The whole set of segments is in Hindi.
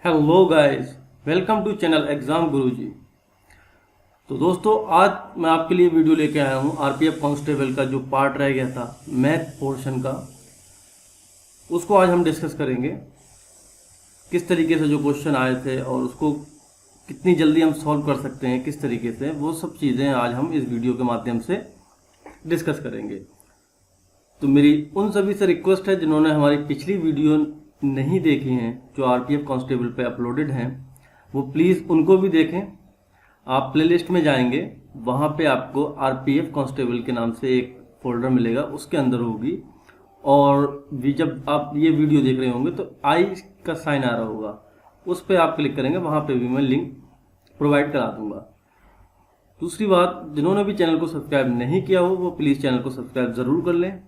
Hello guys, welcome to channel exam Guruji. तो दोस्तों, आज मैं आपके लिए वीडियो लेके आया हूँ आरपीएफ कांस्टेबल का जो पार्ट रह गया था मैथ पोर्शन का, उसको आज हम डिस्कस करेंगे। किस तरीके से जो क्वेश्चन आए थे और उसको कितनी जल्दी हम सॉल्व कर सकते हैं, किस तरीके से, वो सब चीज़ें आज हम इस वीडियो के माध्यम से डिस्कस करेंगे। तो मेरी उन सभी से रिक्वेस्ट है जिन्होंने हमारी पिछली वीडियो नहीं देखी हैं, जो आरपीएफ कांस्टेबल पे अपलोडेड हैं, वो प्लीज़ उनको भी देखें। आप प्लेलिस्ट में जाएंगे, वहाँ पे आपको आरपीएफ कांस्टेबल के नाम से एक फोल्डर मिलेगा, उसके अंदर होगी। और भी जब आप ये वीडियो देख रहे होंगे तो आई का साइन आ रहा होगा, उस पर आप क्लिक करेंगे, वहाँ पे भी मैं लिंक प्रोवाइड करा दूंगा। दूसरी बात, जिन्होंने भी चैनल को सब्सक्राइब नहीं किया हो वो प्लीज़ चैनल को सब्सक्राइब ज़रूर कर लें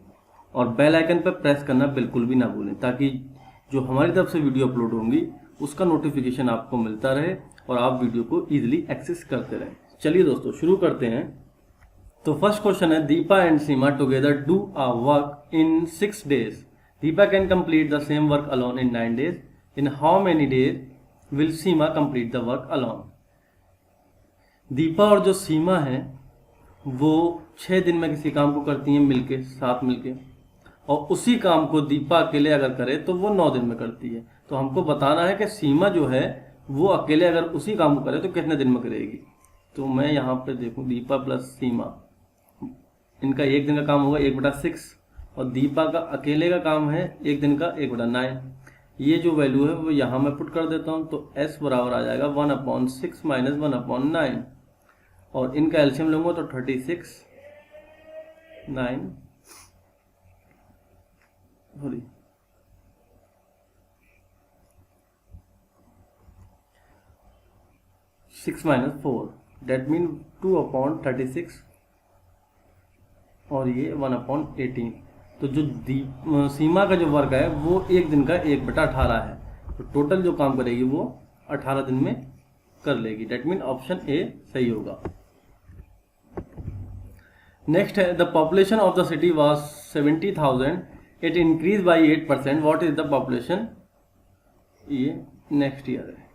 और बेल आइकन पर प्रेस करना बिल्कुल भी ना भूलें, ताकि जो हमारी तरफ से वीडियो अपलोड होंगी उसका नोटिफिकेशन आपको मिलता रहे और आप वीडियो को ईजिली एक्सेस करते रहें। चलिए दोस्तों, शुरू करते हैं। तो फर्स्ट क्वेश्चन है, Deepa and Seema together do a work in 6 days। Deepa can complete the same work alone in 9 days। In how many days will Seema complete the work alone. Deepa और जो सीमा है वो 6 दिन में किसी काम को करती हैं मिलके, साथ मिलके, और उसी काम को दीपा अकेले अगर करे तो वो 9 दिन में करती है। तो हमको बताना है कि सीमा जो है वो अकेले अगर उसी काम को करे तो कितने दिन में करेगी। तो मैं यहाँ पे देखूँ, दीपा प्लस सीमा, इनका एक दिन का काम होगा 1/6, और दीपा का अकेले का काम है एक दिन का 1/9। ये जो वैल्यू है वो यहाँ मैं पुट कर देता हूँ, तो s बराबर आ जाएगा 1/6 माइनस 1/9, और इनका एल्शियम लूंगा तो 36 9 सॉरी 6 माइनस 4, डेट मीन 2/36, और ये 1/18। तो जो सीमा का जो वर्क है वो एक दिन का 1/18 है, तो टोटल जो काम करेगी वो 18 दिन में कर लेगी। डेट मीन ऑप्शन ए सही होगा। नेक्स्ट है, the population of the city was 70,000, it increase by 8%, what is the population. ये नेक्स्ट ईयर है।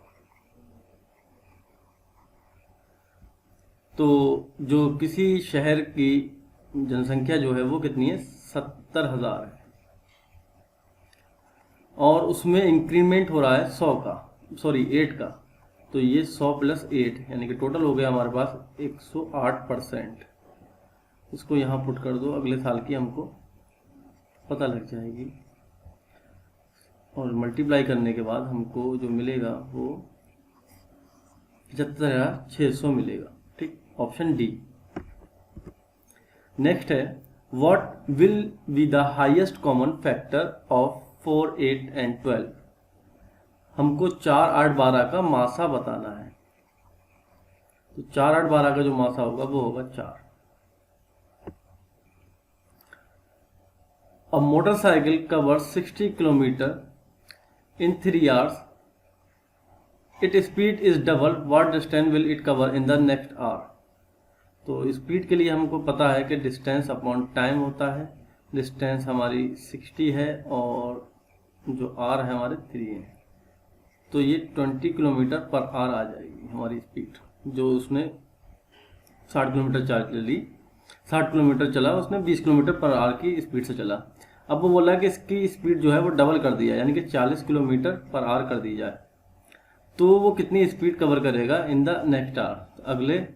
तो जो किसी शहर की जनसंख्या जो है वो कितनी है, 70,000 है, और उसमें इंक्रीमेंट हो रहा है 100 का, सॉरी 8 का। तो ये 100 + 8 यानी कि टोटल हो गया हमारे पास 108%। इसको यहाँ पुट कर दो, अगले साल की हमको पता लग जाएगी, और मल्टीप्लाई करने के बाद हमको जो मिलेगा वो 75,600 मिलेगा। ठीक, ऑप्शन डी। नेक्स्ट है, what will be the highest common factor of 4, 8 and 12। हमको 4, 8, 12 का मासा बताना है। तो 4, 8, 12 का जो मासा होगा वो होगा 4। A motorcycle covers 60 kilometer in 3 hours. Its speed is double. What distance will it cover in the next hour? तो स्पीड के लिए हमको पता है कि डिस्टेंस अपॉन टाइम होता है। डिस्टेंस हमारी 60 है और जो आर है हमारे 3 है, तो ये 20 किलोमीटर पर आवर आ जाएगी हमारी स्पीड। जो उसने 60 किलोमीटर चार्ज ले ली, 60 किलोमीटर चला, उसने 20 किलोमीटर पर आवर की स्पीड से चला। अब वो बोला कि इसकी स्पीड जो है वो डबल कर दिया, यानी कि 40 किलोमीटर पर आवर कर दी जाए, तो वो कितनी स्पीड कवर करेगा इन द नेक्स्ट आवर।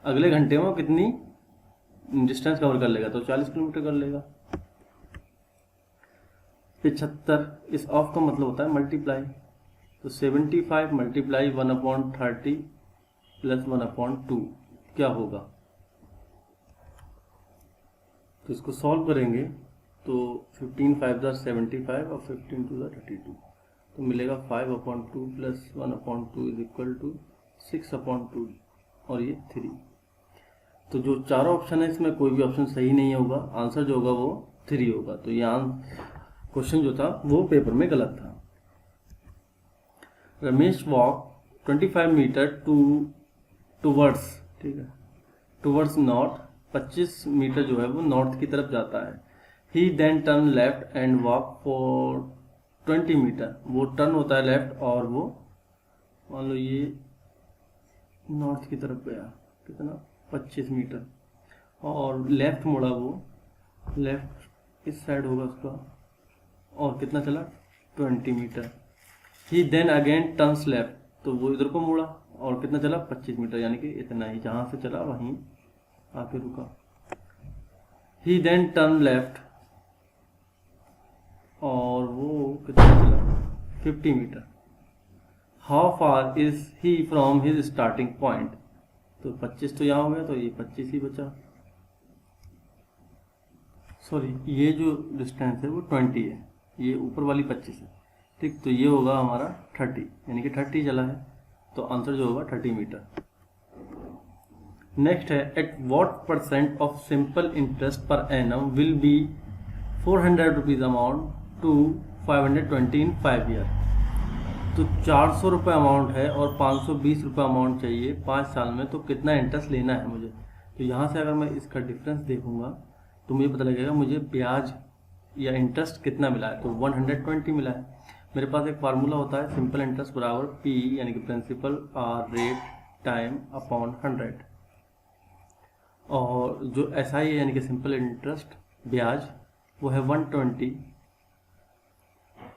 अगले घंटे में वो कितनी डिस्टेंस कवर कर लेगा, तो 40 किलोमीटर कर लेगा। 75, इस ऑफ का मतलब होता है मल्टीप्लाई, तो 75 मल्टीप्लाई 1/30 प्लस 1/2 क्या होगा। तो इसको सॉल्व करेंगे तो 15 5 75 और 15 2 32, तो मिलेगा 5/2 प्लस 1/2 इज इक्वल टू 6/2, और ये 3। तो जो चारों ऑप्शन है इसमें कोई भी ऑप्शन सही नहीं होगा, आंसर जो होगा वो 3 होगा। तो ये क्वेश्चन जो था वो पेपर में गलत था। रमेश वॉक 25 मीटर टूवर्ड्स, ठीक है, टूवर्ड्स नॉर्थ, 25 मीटर जो है वो नॉर्थ की तरफ जाता है। He then turn left and walk for 20 metre, वो टर्न होता है लेफ्ट, और वो मान लो ये नॉर्थ की तरफ गया, कितना 25 मीटर, और लेफ्ट मुड़ा, वो लेफ्ट इस साइड होगा उसका, और कितना चला 20 मीटर। ही देन अगेन टर्न्स लेफ्ट, तो वो इधर को मुड़ा और कितना चला 25 मीटर, यानी कि इतना ही, जहाँ से चला वहीं आके रुका। ही देन टर्न लेफ्ट, और वो कितना चला 50 meter. How far is he from his starting point, तो 25 तो यहाँ हो गया, तो ये 25 ही बचा। सॉरी, ये जो डिस्टेंस है वो 20 है, ये ऊपर वाली 25 है, ठीक। तो ये होगा हमारा 30, यानी कि 30 चला है, तो आंसर जो होगा 30 मीटर। नेक्स्ट है, at what percent of simple interest per annum will be 400 rupees amount to 520 in 5 year. तो 400 रुपये अमाउंट है और 520 रुपये अमाउंट चाहिए 5 साल में, तो कितना इंटरेस्ट लेना है मुझे। तो यहाँ से अगर मैं इसका डिफरेंस देखूंगा तो मुझे पता लगेगा मुझे ब्याज या इंटरेस्ट कितना मिला है, तो 120 मिला है। मेरे पास एक फार्मूला होता है, सिंपल इंटरेस्ट बराबर P यानी कि principal R rate time upon 100, और जो SI है यानी कि सिंपल इंटरेस्ट ब्याज वो है 120,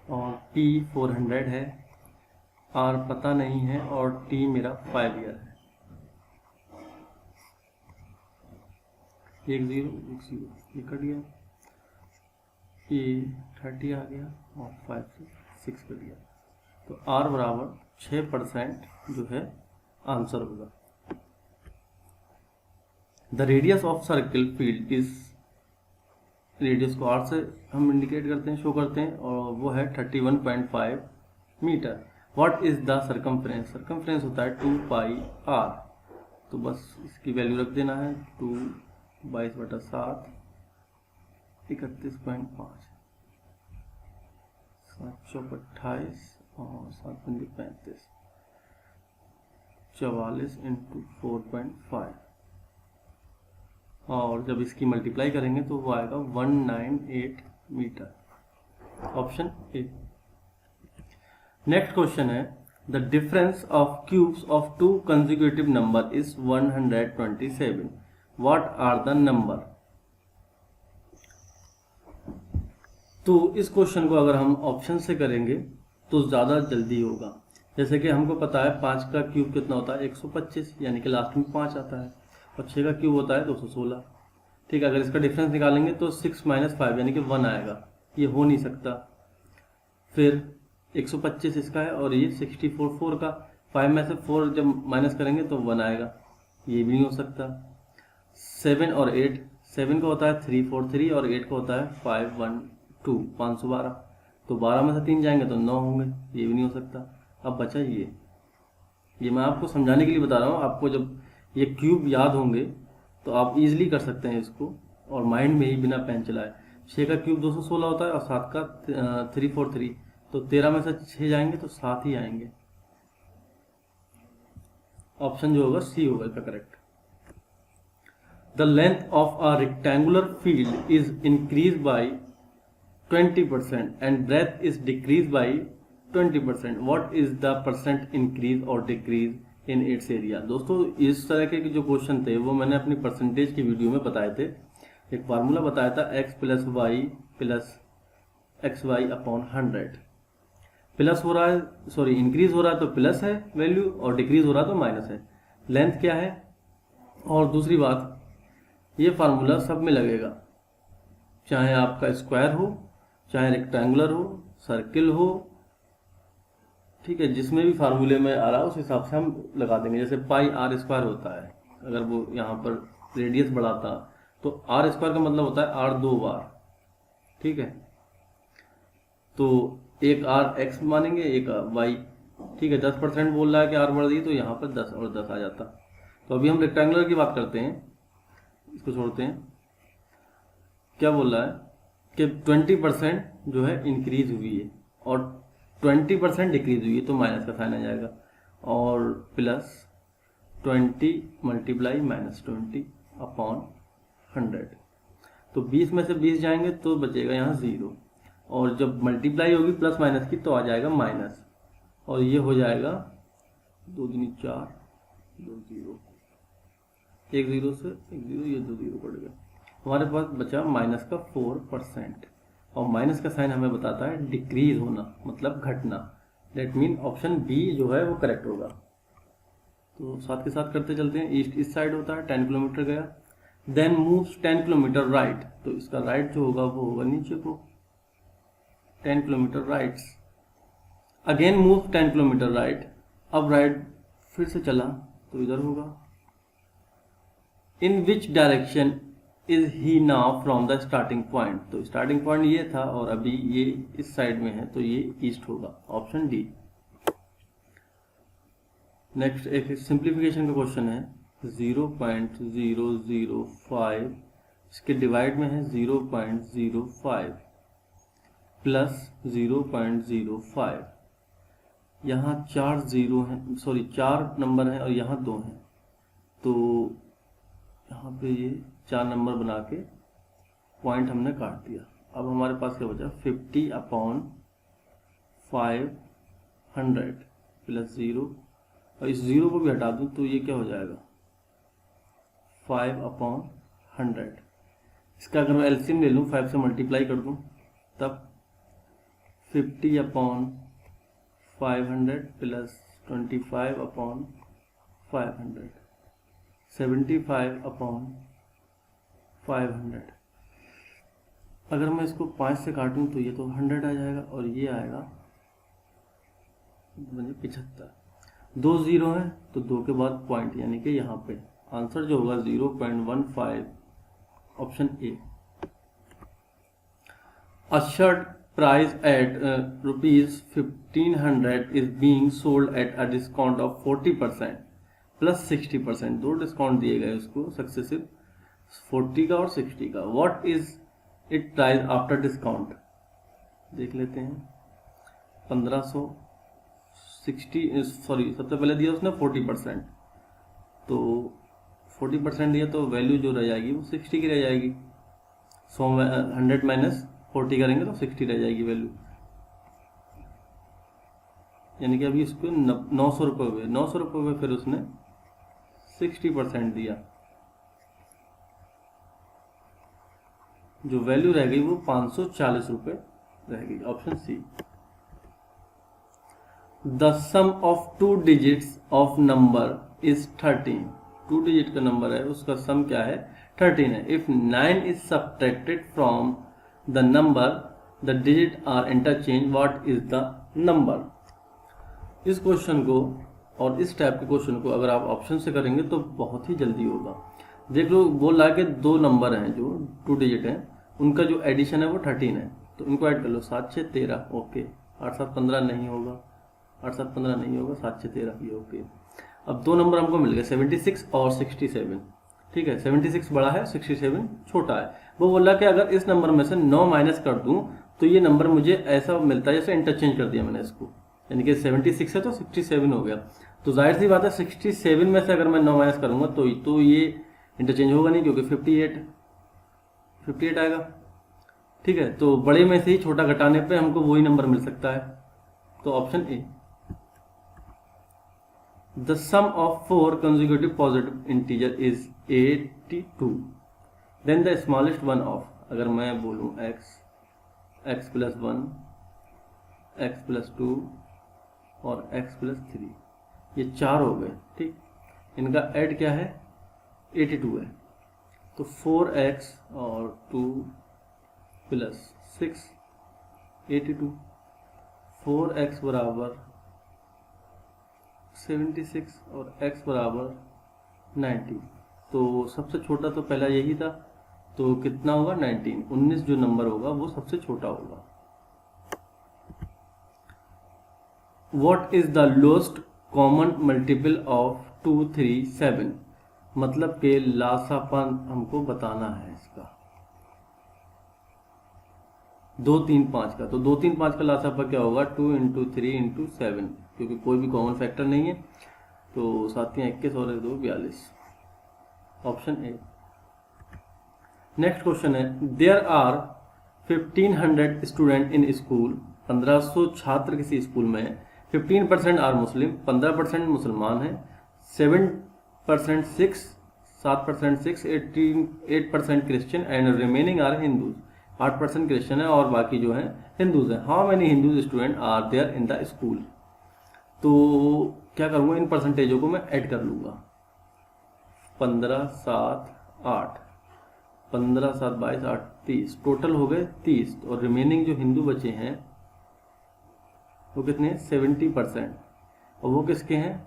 और P 400 है, R पता नहीं है, और T मेरा 5 ईयर है। 1 0 1 0 ये कट गया, ये 30 आ गया, और 5 से 6 कट गया, तो R बराबर 6% जो है आंसर होगा। The radius of circle field is, radius को R से हम इंडिकेट करते हैं, शो करते हैं, और वो है 31.5 metre. What is the circumference, circumference होता है 2 पाई R, तो बस इसकी वैल्यू रख देना है 2 22/7 31.5, 7 चौक 28 और 7 पंजे 35, 44 इंटू 4.5, और जब इसकी मल्टीप्लाई करेंगे तो वो आएगा 198 metre. Option A. Next question है, the difference of cubes of 2 consecutive number is 127, what are the number. तो इस क्वेश्चन को अगर हम ऑप्शन से करेंगे तो ज़्यादा जल्दी होगा। जैसे कि हमको पता है 5 का क्यूब कितना होता है 125, यानी कि लास्ट में 5 आता है, और 6 का क्यूब होता है 216, ठीक है। अगर इसका डिफरेंस निकालेंगे तो 6 - 5 यानी कि 1 आएगा, ये हो नहीं सकता। फिर 125 इसका है, और ये 64 4 का, 5 में से 4 जब माइनस करेंगे तो 1 आएगा, ये भी नहीं हो सकता। 7 और 8, 7 का होता है 343 और 8 का होता है 512 512, तो 12 में से 3 जाएंगे तो 9 होंगे, ये भी नहीं हो सकता। अब बचा ये मैं आपको समझाने के लिए बता रहा हूँ। आपको जब ये क्यूब याद होंगे तो आप इजीली कर सकते हैं इसको, और माइंड में ही बिना पेन चलाए। 6 का क्यूब 216 होता है, और 7 का 343, तो 13 में से 6 जाएंगे तो 7 ही आएंगे। ऑप्शन जो होगा सी होगा इसका correct. The length of a rectangular field is increase by 20% and breadth is decrease by 20%, what is the percent increase और डिक्रीज इन इट्स एरिया। दोस्तों इस तरह के जो क्वेश्चन थे वो मैंने अपनी परसेंटेज की वीडियो में बताए थे। एक फार्मूला बताया था x + y + xy upon 100। Plus हो रहा है, सॉरी इंक्रीज हो रहा है तो प्लस है वैल्यू, और डिक्रीज हो रहा है तो माइनस है। लेंथ क्या है, और दूसरी बात ये फार्मूला सब में लगेगा, चाहे आपका स्क्वायर हो, चाहे रेक्टेंगुलर हो, सर्किल हो, ठीक है। जिसमें भी फार्मूले में आ रहा है उस हिसाब से हम लगा देंगे। जैसे पाई r² होता है, अगर वो यहाँ पर रेडियस बढ़ाता तो r² का मतलब होता है r 2 बार, ठीक है। तो एक r x मानेंगे, एक y, ठीक है। 10% बोल रहा है कि r बढ़ रही, तो यहाँ पर 10 और 10 आ जाता। तो अभी हम रेक्टेंगुलर की बात करते हैं, इसको छोड़ते हैं। क्या बोल रहा है कि 20% जो है इंक्रीज हुई है और 20% डिक्रीज हुई है, तो माइनस का साइन आ जाएगा, और प्लस 20 × -20 अपॉन 100। तो 20 में से 20 जाएंगे तो बचेगा यहाँ 0, और जब मल्टीप्लाई होगी प्लस माइनस की तो आ जाएगा माइनस, और ये हो जाएगा 2 दूनी 4, 2 0, 1 0 से 1 0, ये 2 0 पड़ गया। हमारे पास बचा माइनस का 4%, और माइनस का साइन हमें बताता है डिक्रीज होना, मतलब घटना। दैट मीन ऑप्शन बी जो है वो करेक्ट होगा। तो साथ के साथ करते चलते हैं। ईस्ट इस साइड होता है, 10 किलोमीटर गया, देन मूव्स 10 किलोमीटर राइट, तो इसका राइट जो होगा वो होगा नीचे को, 10 kilometre rights, again move 10 kilometre right, अब राइट फिर से चला तो इधर होगा। In which direction is he now from the starting point, तो स्टार्टिंग पॉइंट ये था और अभी ये इस साइड में है, तो ये ईस्ट होगा, ऑप्शन डी। नेक्स्ट एक सिंप्लीफिकेशन का क्वेश्चन है, 0.005 इसके डिवाइड में है 0.05 प्लस 0.05, यहाँ 4 जीरो हैं, सॉरी 4 नंबर हैं और यहाँ 2 हैं, तो यहाँ पे ये 4 नंबर बना के पॉइंट हमने काट दिया। अब हमारे पास क्या बचा, 50/500 प्लस 0, और इस 0 को भी हटा दूँ तो ये क्या हो जाएगा 5/100। इसका अगर मैं एलसीएम ले लूँ, 5 से मल्टीप्लाई कर दूँ, तब 50/500 प्लस 25/500, 75/500। अगर मैं इसको 5 से काटूं तो ये तो 100 आ जाएगा, और ये आएगा 75। 2 0 है तो 2 के बाद पॉइंट, यानी कि यहाँ पे आंसर जो होगा 0.15, option A. A shirt price at ₹1500 is being sold at a discount of 40% plus 60%, 2 discount दिए गए उसको सक्सेसिव, 40 का और 60 का। What is it price after discount, देख लेते हैं। 1560, सॉरी सबसे पहले दिया उसने 40%, तो 40% दिया तो वैल्यू जो रह जाएगी वो 60 की रह जाएगी। 100 माइनस 40 करेंगे तो 60 रह जाएगी वैल्यू, यानी कि अभी इसको 900 रुपये हुए, 900 रुपये हुए, फिर उसने 60% दिया, जो वैल्यू रह गई वो 540 रुपये रह गई, option C. The sum of 2 digits of number is 13, 2 digit का नंबर है उसका सम क्या है 13 है। If 9 is subtracted from the number, the digit are interchange, what is the number. इस क्वेश्चन को और इस टाइप के क्वेश्चन को अगर आप ऑप्शन से करेंगे तो बहुत ही जल्दी होगा। देख लो, बोल रहा है कि 2 नंबर हैं जो 2 डिजिट हैं, उनका जो एडिशन है वो 13 है, तो इनको ऐड कर लो, 7 6 13, ओके। 8 7 15 नहीं होगा, 8 7 15 नहीं होगा, 7 6 13 ये ओके। अब 2 नंबर हमको मिल गए 76 और 67, ठीक है। 76 बड़ा है, 67 छोटा है। वो बोल रहा है कि अगर इस नंबर में से 9 माइनस कर दूं तो ये नंबर मुझे ऐसा मिलता है जैसे इंटरचेंज कर दिया मैंने इसको, यानी कि 76 है तो 67 हो गया। तो जाहिर सी बात है 67 में से अगर मैं 9 माइनस करूंगा तो ये इंटरचेंज होगा नहीं, क्योंकि 58 आएगा, ठीक है। तो बड़े में से ही छोटा घटाने पे हमको वही नंबर मिल सकता है, तो option A. The sum of 4 consecutive positive integer is 82, then the smallest one of, अगर मैं बोलूं x plus 1, x plus 2 और x plus 3, ये 4 हो गए, ठीक। इनका ऐड क्या है 82 है, तो 4x और 2 प्लस 6 82, 4x बराबर 76 और x बराबर 90। तो सबसे छोटा तो पहला यही था, तो कितना होगा 19 जो नंबर होगा वो सबसे छोटा होगा। What is the lowest common multiple of 2 3 7, मतलब के लासापन हमको बताना है इसका 2 3 5 का। तो 2 3 5 का लासापा क्या होगा 2 × 3 × 7, क्योंकि कोई भी कॉमन फैक्टर नहीं है, तो 7 21 और 2 42, ऑप्शन ए। नेक्स्ट क्वेश्चन है, there are 1500 student in school, 1500 छात्र किसी स्कूल में हैं, 15% आर मुस्लिम, 15% मुसलमान हैं, 7% Sikhs, 7% Sikhs, 8% Christian and remaining are Hindus, 8% Christian है और बाकी जो है हिंदूज हैं। How many Hindus student are there in the school. तो क्या करूँगा, इन परसेंटेजों को मैं ऐड कर लूँगा। 15, 7, 8, 15, 7, 22, 8, 30, टोटल हो गए 30। और रिमेनिंग जो हिंदू बचे हैं वो कितने हैं, 70%। और वो किसके हैं,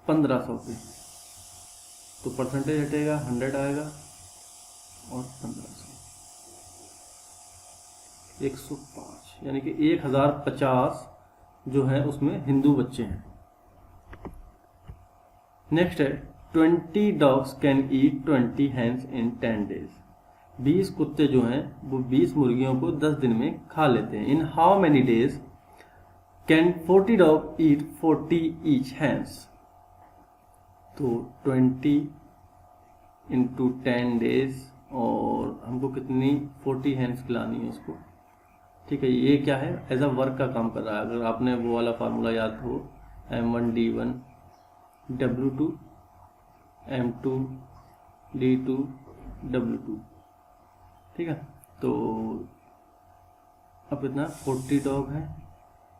1500 के। तो परसेंटेज हटेगा, 100 आएगा और 1500, 105, यानी कि 1050 जो है उसमें हिंदू बच्चे हैं। नेक्स्ट है 20 dogs can eat 20 hens in 10 days. 20 कुत्ते जो हैं वो 20 मुर्गियों को 10 दिन में खा लेते हैं। In how many days can 40 dog eat 40 each hens. तो 20 इंटू 10 डेज और हमको कितनी 40 हैंस खिलानी है उसको। ठीक है, ये क्या है, एज अ वर्क का काम कर रहा है। अगर आपने वो वाला फार्मूला याद हो, M1D1 W2 M2 D2 W2, ठीक है। तो अब इतना 40 डॉग है,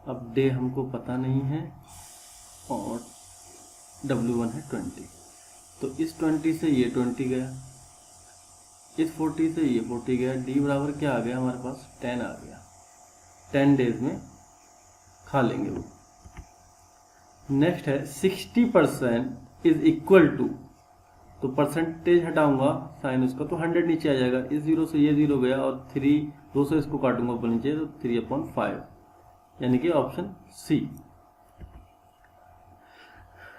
अब डे हमको पता नहीं है और W1 है 20। तो इस 20 से ये 20 गया, इस 40 से ये 40 गया, D बराबर क्या आ गया हमारे पास, 10 आ गया। 10 डेज में खा लेंगे वो। नेक्स्ट है 60% इज इक्वल टू, तो परसेंटेज हटाऊंगा साइन उसका तो 100 नीचे आ जाएगा। इस 0 से ये 0 गया और 3 2 से इसको काटूंगा ऊपर नीचे तो 3/5, यानी कि ऑप्शन सी।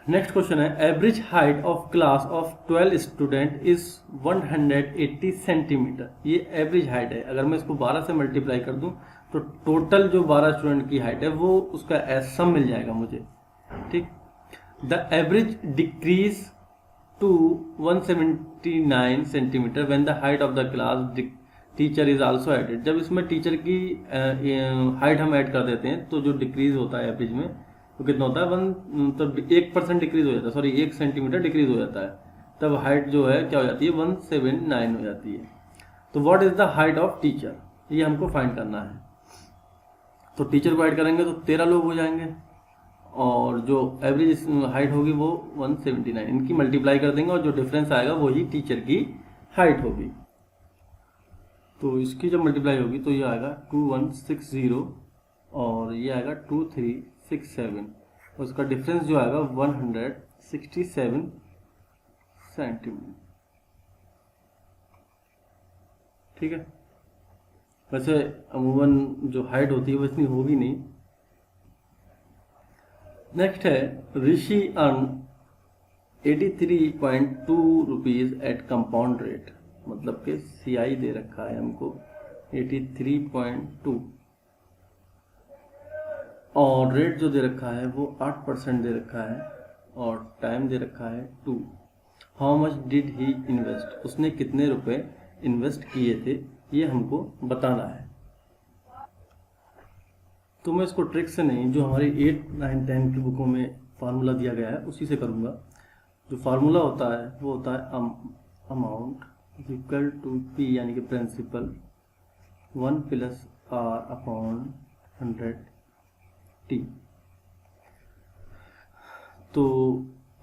नेक्स्ट क्वेश्चन है average height of class of 12 student is 180 centimetre. ये एवरेज हाइट है। अगर मैं इसको 12 से मल्टीप्लाई कर दूं तो टोटल जो 12 स्टूडेंट की हाइट है वो उसका सम मिल जाएगा मुझे। ठीक, the average decrease to 179 centimetre when the height of the class teacher is also added. जब इसमें टीचर की हाइट हम ऐड कर देते हैं तो जो डिक्रीज होता है एवरेज में तो कितना होता है, 1% डिक्रीज हो जाता है, सॉरी 1 सेंटीमीटर डिक्रीज हो जाता है, तब हाइट जो है क्या हो जाती है, 179 हो जाती है। तो what is the height of teacher, ये हमको फाइंड करना है। तो टीचर को ऐड करेंगे तो 13 लोग हो जाएंगे और जो एवरेज हाइट होगी वो 179, इनकी मल्टीप्लाई कर देंगे और जो डिफरेंस आएगा वही टीचर की हाइट होगी। तो इसकी जब मल्टीप्लाई होगी तो ये आएगा 2160 और ये आएगा 2367, उसका डिफरेंस जो आएगा 167 सेंटीमीटर। ठीक है, वैसे अमूमन जो हाइट होती है वो इतनी होगी नहीं। नेक्स्ट है Rishi earn 83.2 rupees at compound rate, मतलब कि CI दे रखा है हमको 83.2 और रेट जो दे रखा है वो 8% दे रखा है और टाइम दे रखा है 2। How much did he invest, उसने कितने रुपए इन्वेस्ट किए थे ये हमको बताना है। तो मैं इसको ट्रिक से नहीं, जो हमारी 8, 9, 10 की बुकों में फार्मूला दिया गया है उसी से करूँगा। जो फार्मूला होता है वो होता है amount is equal to P यानी कि प्रिंसिपल 1 + R/100T। तो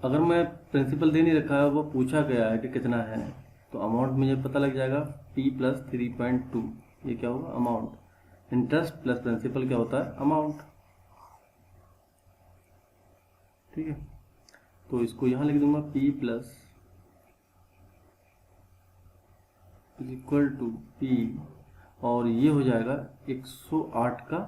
अगर मैं प्रिंसिपल दे नहीं रखा है, वो पूछा गया है कि कितना है, तो अमाउंट मुझे पता लग जाएगा P + 3.2, ये क्या होगा अमाउंट। इंटरेस्ट प्लस प्रिंसिपल क्या होता है अमाउंट। ठीक है, तो इसको यहां लिख दूंगा P + = P और ये हो जाएगा 108 का,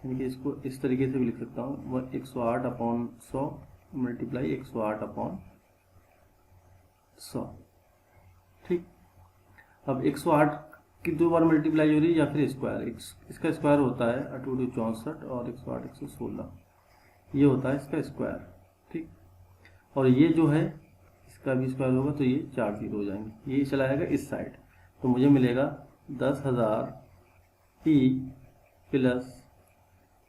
यानी कि इसको इस तरीके से भी लिख सकता हूँ, वह 108/100 मल्टीप्लाई 108/100। ठीक, अब 108 की 2 बार मल्टीप्लाई हो रही है या फिर स्क्वायर, इसका स्क्वायर होता है 8 × 2 = 64 और 108 116, ये होता है इसका स्क्वायर। ठीक, और ये जो है इसका भी स्क्वायर होगा तो ये 4 0 हो जाएंगे, ये चला जाएगा इस साइड, तो मुझे मिलेगा 10,000 P प्लस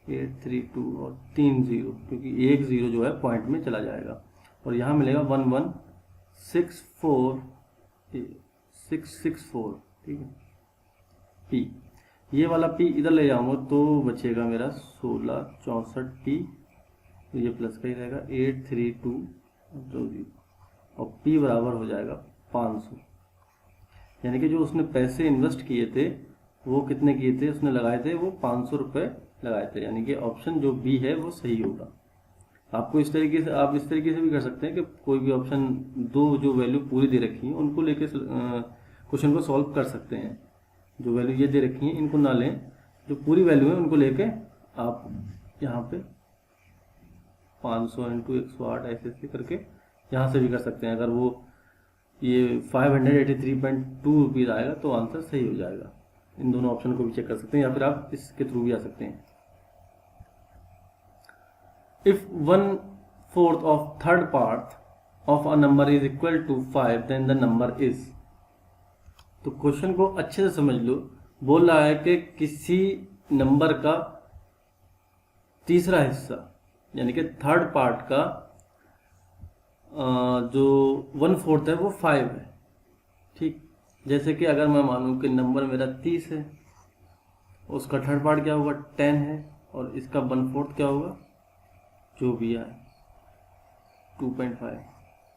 832 और 3 0, क्योंकि एक ज़ीरो जो है पॉइंट में चला जाएगा, और यहाँ मिलेगा 1164,664, ठीक है P। ये वाला P इधर ले जाऊंगा तो बचेगा मेरा 1664 P, तो ये प्लस का ही रहेगा 832 और P बराबर हो जाएगा 500। यानी कि जो उसने पैसे इन्वेस्ट किए थे वो कितने किए थे, उसने लगाए थे वो 500 रुपये लगाए थे, यानी कि ऑप्शन जो बी है वो सही होगा। आपको इस तरीके से, आप इस तरीके से भी कर सकते हैं कि कोई भी ऑप्शन दो जो वैल्यू पूरी दे रखी है उनको लेके क्वेश्चन को सॉल्व कर सकते हैं। जो वैल्यू ये दे रखी है इनको ना लें, जो पूरी वैल्यू है उनको लेके आप यहाँ पे 500 × 108 ऐसे करके यहाँ से भी कर सकते हैं। अगर वो ये 583.2 रुपीज़ आएगा तो आंसर सही हो जाएगा। इन दोनों ऑप्शन को भी चेक कर सकते हैं, या फिर आप इसके थ्रू भी आ सकते हैं। If 1/4 of third part of a number is equal to 5 then the number is. तो क्वेश्चन को अच्छे से समझ लो। बोल रहा है कि किसी नंबर का तीसरा हिस्सा यानी कि थर्ड पार्ट का जो 1/4 है वो 5 है, ठीक। जैसे कि अगर मैं मानूं कि नंबर मेरा 30 है, उसका थर्ड पार्ट क्या होगा 10 है, और इसका 1/4 क्या होगा जो भी है 2.5,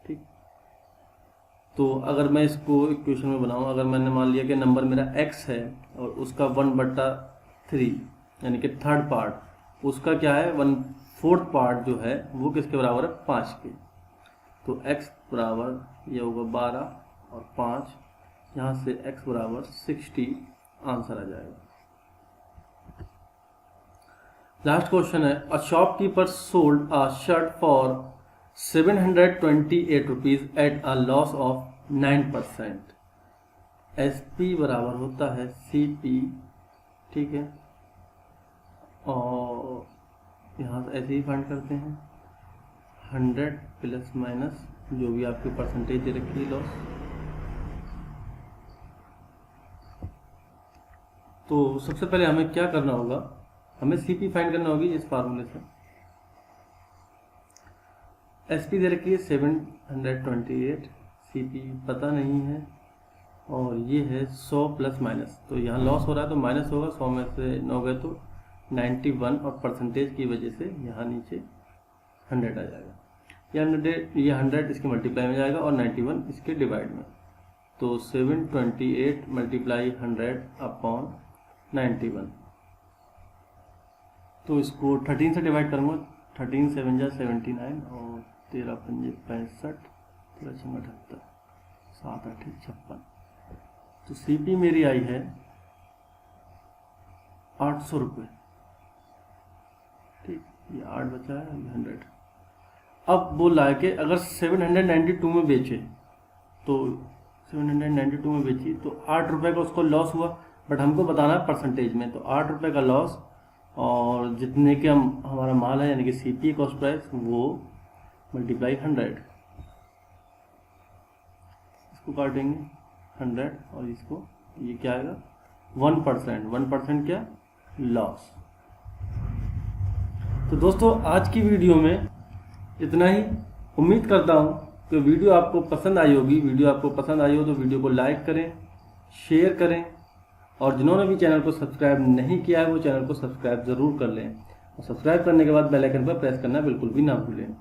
ठीक। तो अगर मैं इसको इक्वेशन में बनाऊं, अगर मैंने मान लिया कि नंबर मेरा x है और उसका 1/3 यानी कि थर्ड पार्ट, उसका क्या है 1/4 पार्ट जो है वो किसके बराबर है 5 के। तो x बराबर ये होगा 12 और 5, यहाँ से x बराबर 60 आंसर आ जाएगा। लास्ट क्वेश्चन है, a shopkeeper sold a shirt for 728 rupees at a loss of 9%। SP बराबर होता है CP, ठीक है, और यहाँ से ऐसे ही फाइंड करते हैं 100 प्लस माइनस जो भी आपकी परसेंटेज दे रखी है लॉस। तो सबसे पहले हमें क्या करना होगा, हमें CP फाइंड करना होगी इस फार्मूले से। SP दे रखी है 728, CP पता नहीं है, और ये है 100 प्लस माइनस, तो यहाँ लॉस हो रहा है तो माइनस होगा, 100 में से 9 गए तो 91, और परसेंटेज की वजह से यहाँ नीचे 100 आ जाएगा। ये 100 इसके मल्टीप्लाई में जाएगा और 91 इसके डिवाइड में, तो 728 मल्टीप्लाई 100 अपॉन 91। तो इसको 13 से डिवाइड करूँगा, 13 7 जा 79 और 13 5 65, 13 6 78, 7 8 56। तो CP मेरी आई है 800 रुपये, ठीक। ये 8 बचा है, 100। अब बोल रहा है कि अगर 792 में बेचे, तो 792 में बेची तो 8 रुपये का उसको लॉस हुआ, बट हमको बताना है परसेंटेज में। तो 8 रुपये का लॉस और जितने के हमारा माल है यानी कि CP कॉस्ट प्राइस वो मल्टीप्लाई 100, इसको काटेंगे 100 और इसको, ये क्या आएगा 1%। 1% क्या लॉस। तो दोस्तों आज की वीडियो में इतना ही। उम्मीद करता हूँ कि वीडियो आपको पसंद आई होगी। वीडियो आपको पसंद आई हो तो वीडियो को लाइक करें, शेयर करें, और जिन्होंने भी चैनल को सब्सक्राइब नहीं किया है वो चैनल को सब्सक्राइब ज़रूर कर लें, और सब्सक्राइब करने के बाद बेल आइकन पर प्रेस करना बिल्कुल भी ना भूलें।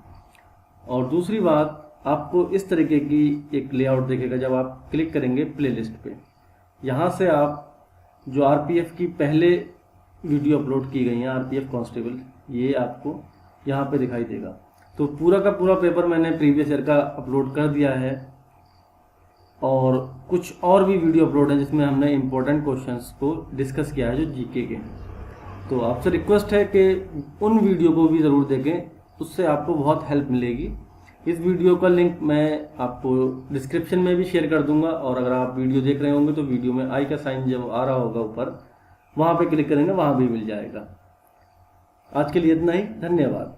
और दूसरी बात, आपको इस तरीके की एक लेआउट दिखेगा जब आप क्लिक करेंगे प्लेलिस्ट पे। यहाँ से आप जो RPF की पहले वीडियो अपलोड की गई हैं, RPF कांस्टेबल, ये आपको यहाँ पे दिखाई देगा। तो पूरा का पूरा पेपर मैंने प्रीवियस ईयर का अपलोड कर दिया है, और कुछ और भी वीडियो अपलोड है जिसमें हमने इम्पोर्टेंट क्वेश्चंस को डिस्कस किया है जो GK के। तो आपसे रिक्वेस्ट है कि उन वीडियो को भी ज़रूर देखें, उससे आपको बहुत हेल्प मिलेगी। इस वीडियो का लिंक मैं आपको डिस्क्रिप्शन में भी शेयर कर दूंगा, और अगर आप वीडियो देख रहे होंगे तो वीडियो में आई का साइन जब आ रहा होगा ऊपर, वहाँ पे क्लिक करेंगे, वहाँ भी मिल जाएगा। आज के लिए इतना ही, धन्यवाद।